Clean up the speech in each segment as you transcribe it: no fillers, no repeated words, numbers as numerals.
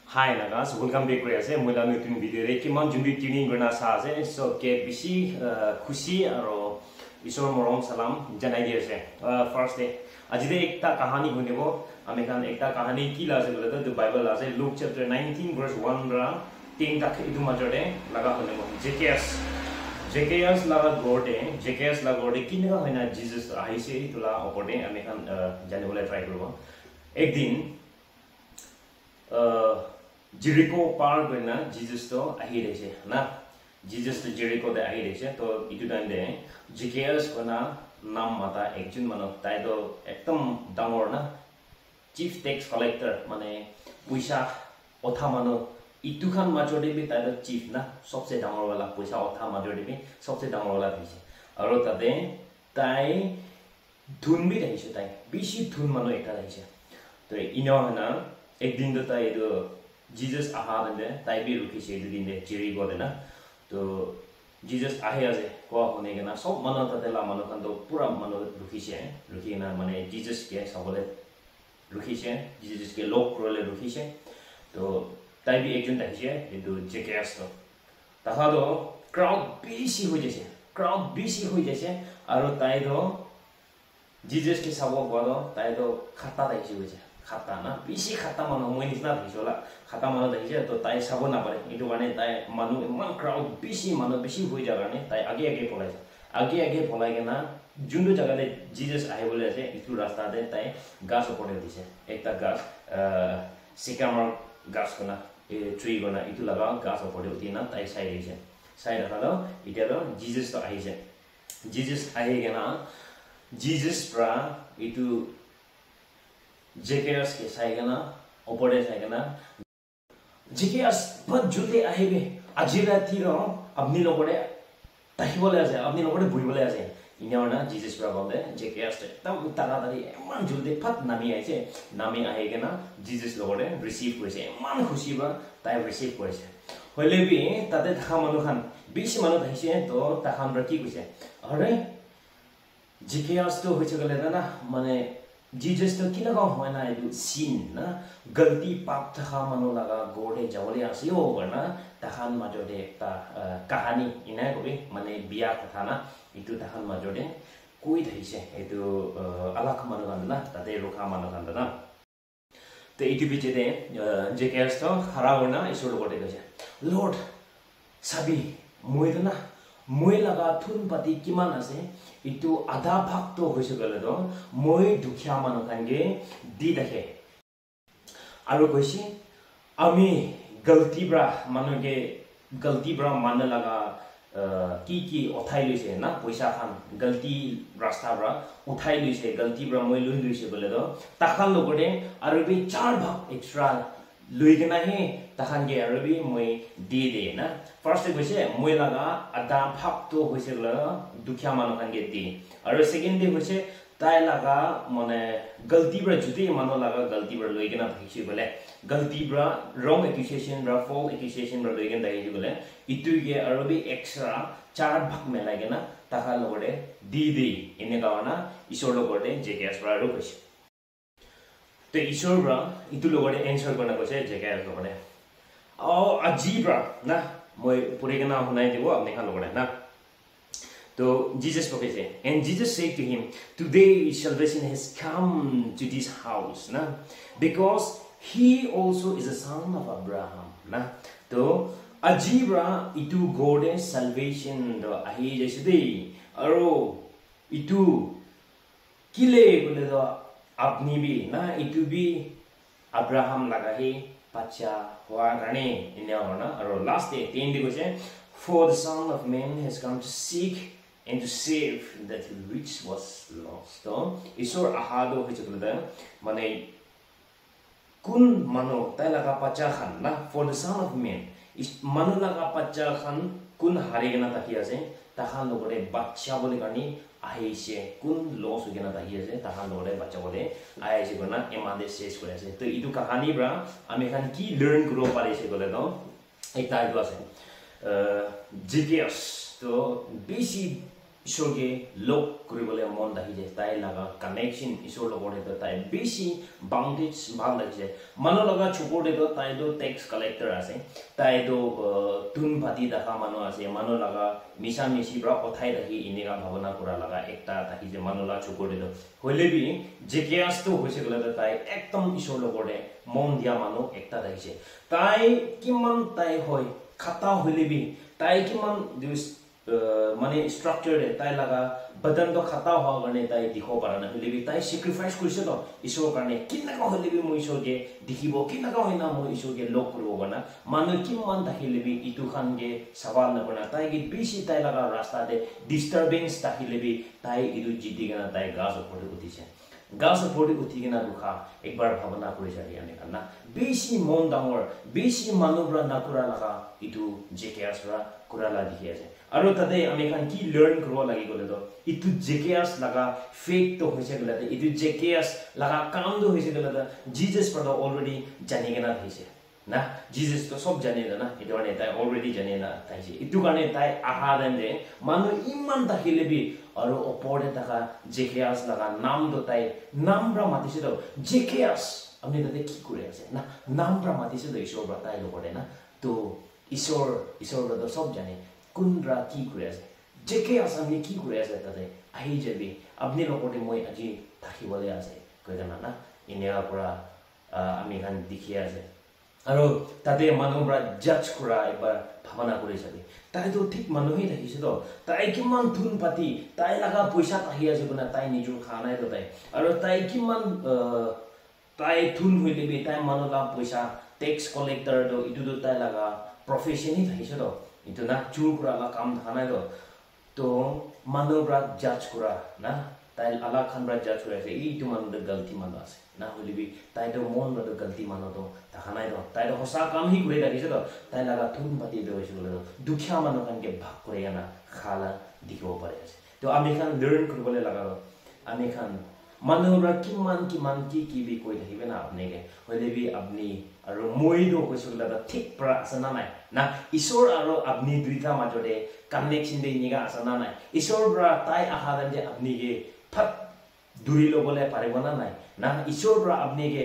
Hi Nagas, welcome back to us. Mula nutun video re kiman jumbi tuning guna sa ase so ke bisi khushi aro isor morom salam janai diye ase. First day aji de ekta kahani hunebo ame kan ekta kahani ki la ase bole to Bible la ase Luke chapter 19 verse 1 ra 3 tak itu majore laga hunebo Zacchaeus laga gorde kinega hoina Jesus aise itula opode ame kan jane bole try korbo ek din Jericho par gona Jesus to ahi reise na Jesus to Jericho de ahi reise to itu time de Zacchaeus kona nam mata ekjun manok tai do ekdom dangor na chief tax collector mane puisa otha mano itu khan majode bi tai do chief na sobse dangor wala puisa otha majode bi sobse dangor wala thise aro tade tai dhun bi thise tai bishi dhun mano ekta thise to ino na ek din do tai do Jesus aha bende tai bi ruki se din de Jericho de na to Jesus ahe ase ko hone gena sob mano tate la mano kan do pura mano ruki na mane Jesus ke sabole ruki se Jesus ke lok role ruki se to tai bi ekjun tai se edu Zacchaeus to taha do crowd busy hoi jase aro tai do Jesus ke sabo go tai do khata dai se khata na bisi khata mano moi nisna thisola khata mano daise to tai sabo na pare itu gane tai manu man crowd bisi hoi jaga ne tai age polai gena jundu jaga de Jesus ahe bole ase itu rasta de tai gas opore dise ekta gas sycamore gas kona tree kona itu laga gas opore utina tai sai rakha do ite do Jesus to ahe Jesus ahe gena Jesus pra itu Zacchaeus ke saigana opore saigana Zacchaeus but jute ahebe ajira tiro apni logore tahibole ase apni logore buibole ase inyona Jesus prabonde Zacchaeus tam taradari eman jute phat nami aise nami ahegena Jesus logore receive koise eman khushi ba tai receive koise hoile bi tate tha manu khan bishi manu thaise to ta khan ra ki koise are Zacchaeus to hoche gale na mane Jesus to kinaga hoina edu sin na galti pap tha manu laga gode jawle asio garna tahan majode ekta kahani ina gobe mane biya katha na itu tahan majode koi thaise edu alak manu ganna tate rokha manu ganna na te itu biche de Zacchaeus to khara gorna isor gode gase Lord sabi moidna moi laga thun pati kiman ase itu adha bhag to hoise gale do moi dukhya manu kange di dakhe aru koisi ami galti bra man laga ki othai lise na poisa khan galti rasta bra uthai lise galti bra moi lui lise gale do takhan logode aru bi 4 bhag extra luigena he tahan ge arabi moi de na first goise moi laga ada phap to hoise la dukhya manu kan ge di aru second day goise tai laga mane galti bra jute manu laga galti bra luigena thiksi bole galti bra wrong accusation bra false accusation bra luigena dai bole itu ge arabi extra 4 bhag me lagena taha logode di ene kawana isor logode Zacchaeus bra ro goise to isor bra itu logode answer korna goise Zacchaeus logode ajibra na moi puregana hunai debo apne khan logode na to Jesus say and Jesus said to him today salvation has come to this house na because he also is a son of Abraham na to ajibra itu gode salvation do ahi jesde aro itu kile gole do apni bi na itu bi Abraham laga he pacha wa rane ina ona aro last day 10 day goise for the son of man has come to seek and to save that which was lost to isor ahado hichukda mane kun mano tai laga pacha khan na for the son of man is manu laga pacha khan kun harigena takia ase tahan logore bacha bole kani aise kun loss hogena takia ase tahan logore bacha bole aise gona emade ses kore ase to itu kahani bra ame khan ki learn grow parise gole no ekta idu ase Zacchaeus to basi ইশ্বৰকে লগ কৰিবলৈ মন আহিছে তাই লগা connection ঈশ্বৰ লগতে তাই বেছি বাউণ্ডেজ ভাল লাগিছে মানুহ লগা চকুৰতে তাইতো টেক্স কালেক্টৰ আছে তাইতো তুন পাতি দেখা মানুহ আছে মানুহ লগা মিছা মিছি পৰা কথাই ৰাখি এনেকা ভাৱনা কৰা লগা একটা থাকিছে মানুহ লগা চকুৰতে হ'লে বি জেকেয়াছটো হৈছে গ'লে তাই একদম ঈশ্বৰ লগতে মন দিয়া মানুহ একটা থাকিছে তাই কিমান তাই হয় খাতা হ'লে বি তাই কিমান মানে স্ট্ৰাকচাৰ তাই লগা বদনটো খাতা হোৱাৰ কাৰণে তাই দেখিব পৰা নাই হ'লে বি তাই চেক্ৰিফাইচ কৰিছে ন ঈশ্বৰৰ কাৰণে কেনেকুৱা হ'লে বি মই ঈশ্বৰকে দেখিব কেনেকুৱা হয় না মই ঈশ্বৰকে লগ কৰিব পৰা মানুহ কিমান থাকিলে বি ইটো খানকে চাবাল নকৰা তাইকে বেছি তাই লগা ৰাস্তাতে ডিষ্টাৰ্বেঞ্চ থাকিলে বি তাই ইটো জিতি কিনে তাই গাছ ওপৰতে উঠিছে গাছ ওপৰতে উঠি কিনে দুখা একবাৰ ভাৱনা কৰিছে আমি না বেছি মন ডাঙৰ বেছি মানুহৰ নকৰা লগা ইটো জেকেয়াছ পৰা কৰালা দেখি আছে আৰু তাতে আমি এখন কি লাৰ্ণ কৰিব লাগিব গ'লে ইটো জেকেয়াছ লগা ফেকটো হৈছে গ'লে ইটো জেকেয়াছ লগা কামটো হৈছে গ'লে জিজাছ পৰা অলৰেডি জানি কিনে আহিছে না জিজাছটো চব জানে না এইটো কাৰণে তাই অলৰেডি জানি না আহিছে এইটো কাৰণে তাই আহা দেনে মানুহ ইমান থাকিলে বি আৰু ওপৰতে থকা জেকেয়াছ লগা নামটো তাই নাম পৰা মাতিছে তো জেকেয়াছ আপুনি তাতে কি কৰি আছে না নাম পৰা মাতিছে তো ঈশ্বৰ পৰা তাই লগতে না তো ঈশ্বৰ পৰা চব জানে কোনৰা কি কৰি আছে জেকেয়াছ আপুনি কি কৰি আছে তাতে আহি যাবি আপুনি লগতে মই আজি থাকিবলৈ আছে কৈ জানা না এনেকুৱা পৰা আমি এখন দেখি আছে আৰু তাতে মানুহৰ পৰা জাজ কৰা এবাৰ ভাৱনা কৰি চাবি তাইতো ঠিক মানুহেই থাকিছে তো তাই কিমান ধুন পাতি তাই লগা পইচা আহি আছে না তাই নিজৰ খোৱা নাই তো তাই আৰু তাই কিমান তাই ধুন হ'লে বি তাই মানুহ লগা পইচা টেক্স কালেক্টৰটো ইটোতো তাই লগা প্ৰফেশ্যনেই থাকিছে তো ইটো না চুৰ কৰা কাম থকা নাই তো মানুহৰ পৰা জাজ কৰা না তাই আলাগ খান পৰা জাজ কৰি আছে এইটো মানুহটো গলতি মানুহ আছে না হ'লে বি তাইতো মন মতো গলতি মানুহটো দেখা নাই তো তাইতো সঁচা কাম সি কৰি ৰাখিছে তো তাই লগা ধুন পাতি হৈছে বোলে দুখীয়া মানুহ কাৰণকে ভাগ কৰি আনা খালা দেখিব পাৰে আছে তো আমি খান লাৰ্ণ কৰিবলৈ লগা আমি খান মানুহৰ পৰা কিমান কি বি কৈ থাকিবে না আপোনালোকে হ'লে বি আপুনি আৰু মইতো কৈছোঁ বোলে ঠিক পৰা আছে না নাই না ঈশ্বৰ আৰু আপুনি দুইটা মাজতে কানেকশ্যন দি এনেকুৱা আছে না নাই ঈশ্বৰৰ পৰা তাই আহা যে আপোনালোকে ফাট দূৰি ল'বলৈ পাৰিব না নাই না ঈশ্বৰৰ পৰা আপোনালোকে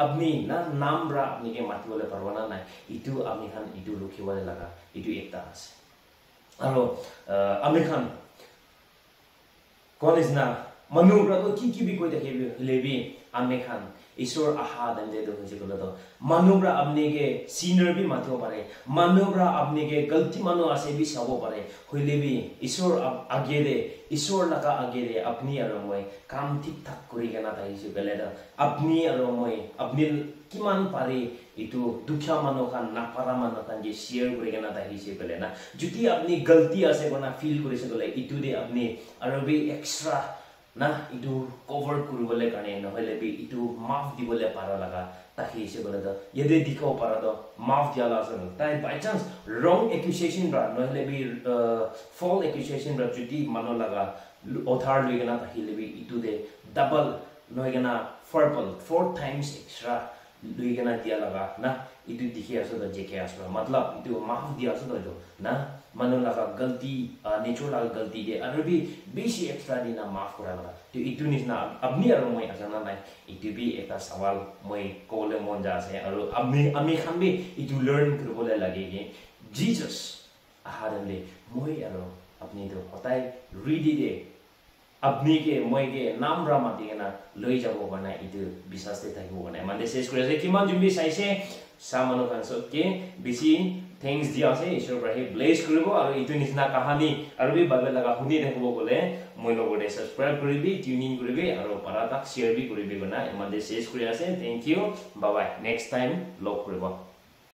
আপুনি না নাম পৰা আপোনালোকে মাতিবলৈ পাৰিব না নাই ইটো আমি খান ইটো ৰখিবলৈ লগা ইটো এটা আছে আৰু আমি খান কোৱা নিচিনা মানুহৰ পৰা কি বি কৈ থাকিবি হ'লে বি আমি খান ঈশ্বৰ আহা দেনটো হৈছে গ'লে তো মানুহৰ পৰা আপোনালোকে চিনাৰ বি মাতিব পাৰে মানুহৰ পৰা আপোনালোকে গলতি মানুহ আছে বি চাব পাৰে হ'লে বি ঈশ্বৰ আগেৰে ঈশ্বৰ লগা আগেৰে আপুনি আৰু মই কাম ঠিক ঠাক কৰি কেনে আহিছোঁ গ'লে আপুনি আৰু মই আপুনি কিমান পাৰি এইটো দুখীয়া মানুহ খান নাপাৰা মানুহ খান যে শ্বেয়াৰ কৰি কেনে আহিছে গ'লে না যদি আপুনি গলতি আছে কোনা ফিল কৰিছে গ'লে ইটো দে আপুনি আৰু বি এক্সট্ৰা না ইটো কভাৰ কৰিবলৈ কাৰণে নহ'লে বি ইটো মাফ দিবলৈ পাৰা লগা তাকে হিচাপে গ'লে তো ইয়াতে দেখাব পাৰা তো মাফ দিয়া আছে তাই বাই চান্স ৰং একুচিয়েশ্যন পৰা নহ'লে বি ফল একুচিয়েশ্যন পৰা যদি মানুহ লগা অধাৰ লৈ কেনে থাকিলে বি ইটো দে ডাবল লৈ কেনে 4 times এক্সট্ৰা লৈ কেনে দিয়া লগা না ইটো দেখি আছো তো জেকেয়াছ পৰা মতলব ইটো মাফ দিয়া আছে তো না মানুহ লগা গলতি নেচাৰ লগা গলতি দিয়ে আৰু বি বেছি এক্সট্ৰা দিনা মাফ কৰা লগা তো ইটো নিচিনা আপুনি আৰু মই জানা নাই ইটো বি এটা সৱাল মই ক'বলৈ মন যা আছে আৰু আমি খান বি ইটো লাৰ্ণ কৰিবলৈ লাগে যে জিজাছ আহা দেলে মই আৰু আপুনিতো সদায় ৰেডি দে আপুনিকে মইকে নাম ৰা মাতি কেনে লৈ যাব কাৰণে ইটো বিশ্বাসতে থাকিব কাৰণে মানে শেষ কৰি আছে কিমান জুমি চাইছে সামানো কানসকে বেছি থ্যাঙ্কস দিয়া আছে ঈশ্বৰ পৰা ব্লেছ কৰিব আৰু ইটো নিচিনা কাহানী আৰু বি বাবে লগা শুনি থাকিব গ'লে মই লগতে সাবস্ক্ৰাইব কৰিবি টিউনিং কৰিবি আৰু পাৰা তাক শ্বেয়াৰ বি কৰিবি গনা মানে শেষ কৰি আছে thank you bye bye next time লগ কৰিব